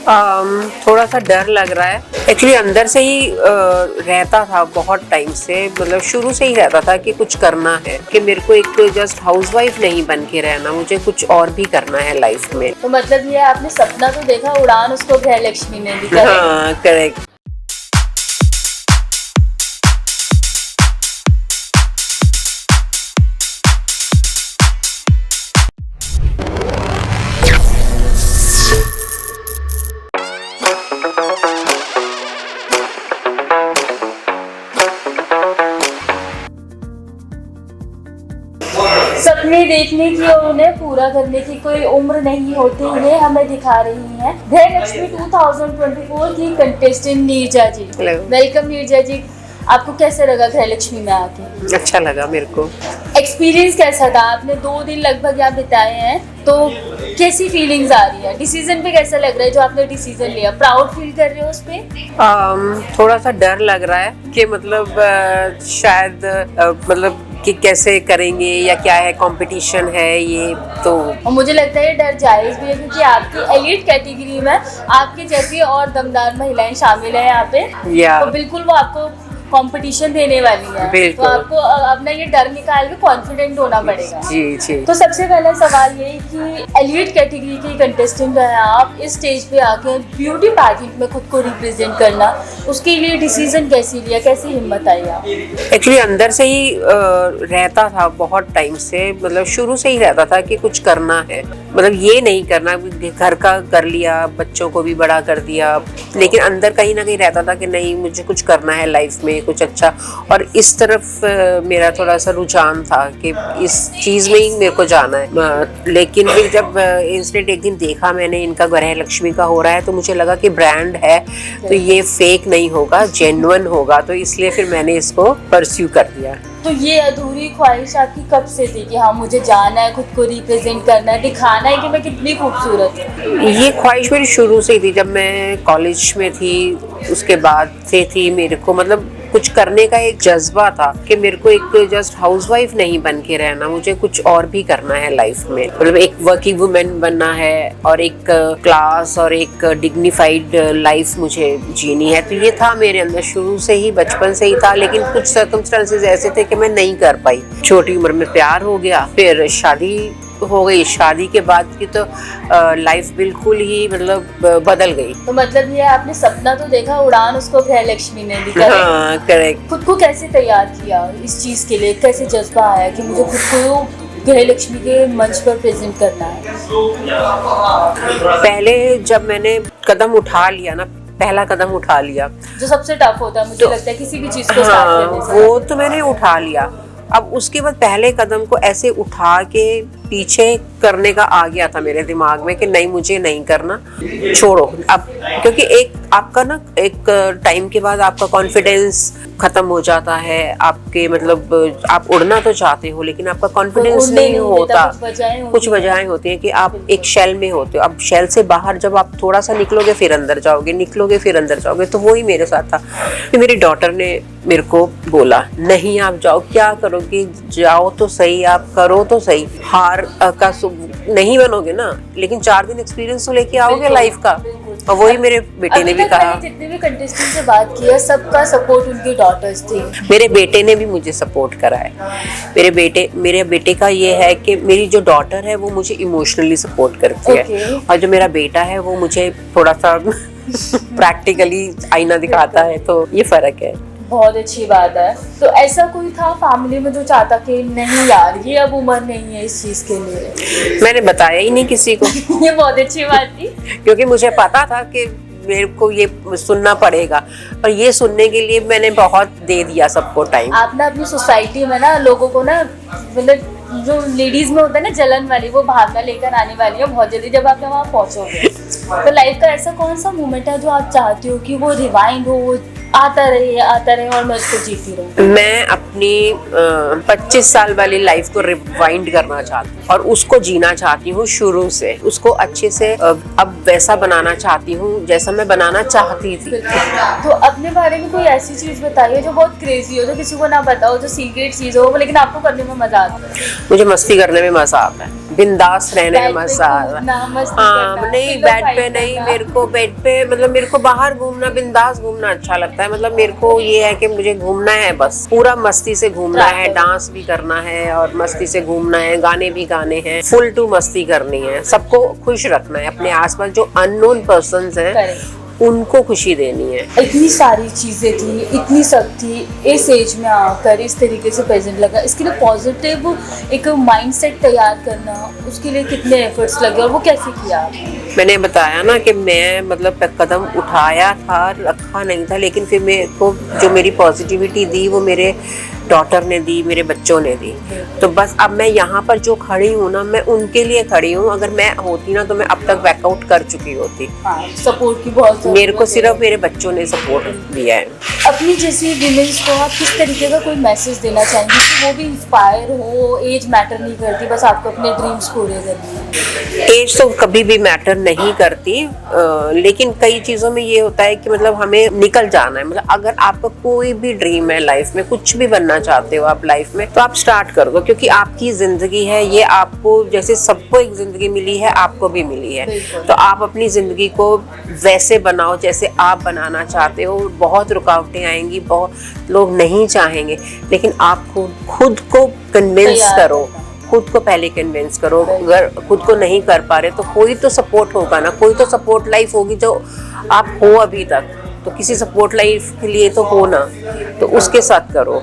थोड़ा सा डर लग रहा है एक्चुअली। अंदर से ही रहता था बहुत टाइम से, मतलब शुरू से ही रहता था कि कुछ करना है, कि मेरे को एक जस्ट हाउसवाइफ नहीं बन के रहना, मुझे कुछ और भी करना है लाइफ में। तो मतलब ये आपने सपना तो देखा, उड़ान उसको गृहलक्ष्मी ने दी। हाँ करेक्ट। सपने देखने की और उन्हें पूरा करने की कोई उम्र नहीं होती, ये हमें दिखा रही हैं गृहलक्ष्मी 2024 की कंटेस्टेंट नीरजा जी। वेलकम नीरजा जी, आपको कैसे लगा गृहलक्ष्मी में आके? अच्छा लगा मेरे को। एक्सपीरियंस कैसा था? आपने 2 दिन लगभग यहाँ बिताए हैं, तो कैसी फीलिंग्स आ रही है? डिसीजन पे कैसा लग रहा है जो आपने डिसीजन लिया? प्राउड फील कर रहे हो उस पे? थोड़ा सा डर लग रहा है कि मतलब शायद मतलब कि कैसे करेंगे या क्या है, कंपटीशन है ये तो। और मुझे लगता है ये डर जायज़ भी है, क्योंकि आपकी एलीट कैटेगरी में आपके जैसी और दमदार महिलाएं शामिल हैं यहाँ पे, तो बिल्कुल वो आपको कंपटीशन देने वाली है, तो आपको अपना ये डर निकाल के कॉन्फिडेंट होना पड़ेगा। जी जी। तो सबसे पहला सवाल ये कि एलीट कैटेगरी के कंटेस्टेंट हैं आप, इस स्टेज पे आके ब्यूटी पार्टी में खुद को रिप्रेजेंट करना, उसके लिए डिसीजन कैसे लिया, कैसी हिम्मत आई आप? एक्चुअली अंदर से ही रहता था बहुत टाइम से, मतलब शुरू से ही रहता था कि कुछ करना है, मतलब ये नहीं करना घर का कर लिया, बच्चों को भी बड़ा कर दिया, लेकिन अंदर कहीं ना कहीं रहता था कि नहीं मुझे कुछ करना है लाइफ में, कुछ अच्छा। और इस तरफ मेरा थोड़ा सा रुझान था कि इस चीज़ में ही मेरे को जाना है। लेकिन फिर जब इंसिडेंट एक दिन देखा मैंने इनका गृहलक्ष्मी का हो रहा है, तो मुझे लगा कि ब्रांड है तो ये फेक नहीं होगा, जेन्युइन होगा, तो इसलिए फिर मैंने इसको परस्यू कर दिया। तो ये अधूरी ख्वाहिश आपकी कब से थी कि हाँ मुझे जाना है, खुद को रिप्रेजेंट करना है, दिखाना है कि मैं कितनी खूबसूरत हूँ? ये ख्वाहिश मेरी शुरू से ही थी, जब मैं कॉलेज में थी उसके बाद से थी मेरे को, मतलब कुछ करने का एक जज्बा था कि मेरे को एक जस्ट हाउसवाइफ नहीं बन के रहना, मुझे कुछ और भी करना है लाइफ में, मतलब एक वर्किंग वुमेन बनना है और एक क्लास और एक डिग्निफाइड लाइफ मुझे जीनी है। तो ये था मेरे अंदर शुरू से ही, बचपन से ही था, लेकिन कुछ सर्कमस्टेंसेस ऐसे थे कि मैं नहीं कर पाई। छोटी उम्र में प्यार हो गया, फिर शादी हो गई, शादी के बाद की तो लाइफ बिल्कुल ही मतलब बदल गई। तो मतलब ये आपने सपना तो देखा, उड़ान उसको गृहलक्ष्मी ने दी। हाँ करेक्ट। खुद को कैसे तैयार किया इस चीज के लिए? कैसे जज्बा आया कि मुझे खुद को गृहलक्ष्मी के मंच पर प्रेजेंट करना है? पहले जब मैंने कदम उठा लिया ना, पहला कदम उठा लिया, जो सबसे टफ होता है मुझे तो लगता है किसी भी चीज को स्टार्ट करने से। वो तो मैंने उठा लिया। अब उसके बाद पहले कदम को ऐसे उठा के पीछे करने का आ गया था मेरे दिमाग में कि नहीं मुझे नहीं करना, छोड़ो अब, क्योंकि एक आपका ना एक टाइम के बाद आपका कॉन्फिडेंस खत्म हो जाता है, आपके मतलब आप उड़ना तो चाहते हो लेकिन आपका कॉन्फिडेंस नहीं होता। कुछ वजहें होती हैं कि आप एक शेल में होते हो, अब शेल से बाहर जब आप थोड़ा सा निकलोगे फिर अंदर जाओगे, निकलोगे फिर अंदर जाओगे। तो वही मेरे साथ था। फिर मेरी डॉटर ने मेरे को बोला नहीं आप जाओ, क्या करोगे, जाओ तो सही, आप करो तो सही, हार का नहीं बनोगे ना, लेकिन 4 दिन एक्सपीरियंस तो लेके आओगे लाइफ का। और वही मेरे बेटे ने भी कहा। जितने भी कंटेस्टेंट से बात किया सबका सपोर्ट उनकी डॉटर्स थी। मेरे बेटे ने भी मुझे सपोर्ट करा है। मेरे बेटे का ये है कि मेरी जो डॉटर है वो मुझे इमोशनली सपोर्ट करती है, और जो मेरा बेटा है वो मुझे थोड़ा सा प्रैक्टिकली आईना दिखाता है, तो ये फर्क है। बहुत अच्छी बात है। तो ऐसा कोई था फैमिली में जो चाहता कि नहीं यार ये अब उम्र नहीं है इस चीज के लिए? मैंने बताया ही नहीं किसी को। ये बहुत अच्छी बात थी, क्योंकि मुझे पता था कि मेरे को ये सुनना पड़ेगा, और ये सुनने के लिए मैंने बहुत दे दिया सबको टाइम। आपने अपनी सोसाइटी में ना लोगों को ना, मतलब जो लेडीज में होता है ना जलन वाली, वो भावना लेकर आने वाली है बहुत जल्दी जब आप वहाँ पहुँचोगे। तो लाइफ का ऐसा कौन सा मोमेंट है जो आप चाहते हो कि वो रिवाइंड हो, आता रहे और मैं उसको जीती रहूं। मैं अपनी 25 साल वाली लाइफ को रिवाइंड करना चाहती हूँ और उसको जीना चाहती हूँ शुरू से, उसको अच्छे से अब वैसा बनाना चाहती हूँ जैसा मैं बनाना चाहती थी। तो अपने बारे में कोई ऐसी चीज बताइए जो बहुत क्रेजी हो, जो किसी को ना पता हो, जो सीक्रेट चीज हो, लेकिन आपको करने में मजा आता है। मुझे मस्ती करने में मजा आता है, बिंदास रहने में मजा आता है। हाँ, नहीं बेड पे नहीं, मेरे को बेड पे मतलब मेरे को बाहर घूमना, बिंदास घूमना अच्छा लगता है। मतलब मेरे को ये है कि मुझे घूमना है, बस पूरा मस्ती से घूमना है, डांस भी करना है और मस्ती से घूमना है, गाने भी गाने हैं, फुल टू मस्ती करनी है, सबको खुश रखना है। अपने आसपास जो अननोन पर्सन्स हैं उनको खुशी देनी है। इतनी सारी चीजें थी, इतनी सब थी, इस एज में आकर इस तरीके से प्रेजेंट लगा, इसके लिए पॉजिटिव एक माइंडसेट तैयार करना, उसके लिए कितने एफर्ट्स लगे और वो कैसे किया? मैंने बताया ना कि मैं मतलब कदम उठाया था, रखा नहीं था, लेकिन फिर मेरे को जो मेरी पॉजिटिविटी दी वो मेरे डॉटर ने दी, मेरे बच्चों ने दी। तो बस अब मैं यहाँ पर जो खड़ी हूँ ना, मैं उनके लिए खड़ी हूँ। अगर मैं होती ना तो मैं अब तक बैकआउट कर चुकी होती। सपोर्ट की बहुत, मेरे को सिर्फ मेरे बच्चों ने सपोर्ट दिया है। अपनी जैसी विमेंस को आप किस तरीके का कोई मैसेज देना चाहेंगे कि वो भी इंस्पायर हो? एज मैटर नहीं करती, बस आपको अपने ड्रीम्स पूरे करने हैं। एज तो कभी भी मैटर नहीं करती, लेकिन कई चीज़ों में ये होता है कि मतलब हमें निकल जाना है। मतलब अगर आपका कोई भी ड्रीम है लाइफ में, कुछ भी बनना चाहते हो आप लाइफ में, तो आप स्टार्ट कर दो, क्योंकि आपकी जिंदगी है ये। आपको जैसे सबको एक जिंदगी मिली है, आपको भी मिली है, तो आप अपनी जिंदगी को वैसे बनाओ जैसे आप बनाना चाहते हो। बहुत रुकावटें आएंगी, बहुत लोग नहीं चाहेंगे, लेकिन आप खुद को कन्विंस करो, खुद को पहले कन्विंस करो। अगर खुद को नहीं कर पा रहे तो कोई तो सपोर्ट होगा ना, कोई तो सपोर्ट लाइफ होगी जो आप हो अभी तक, तो किसी सपोर्ट लाइफ के लिए तो हो ना, तो उसके साथ करो।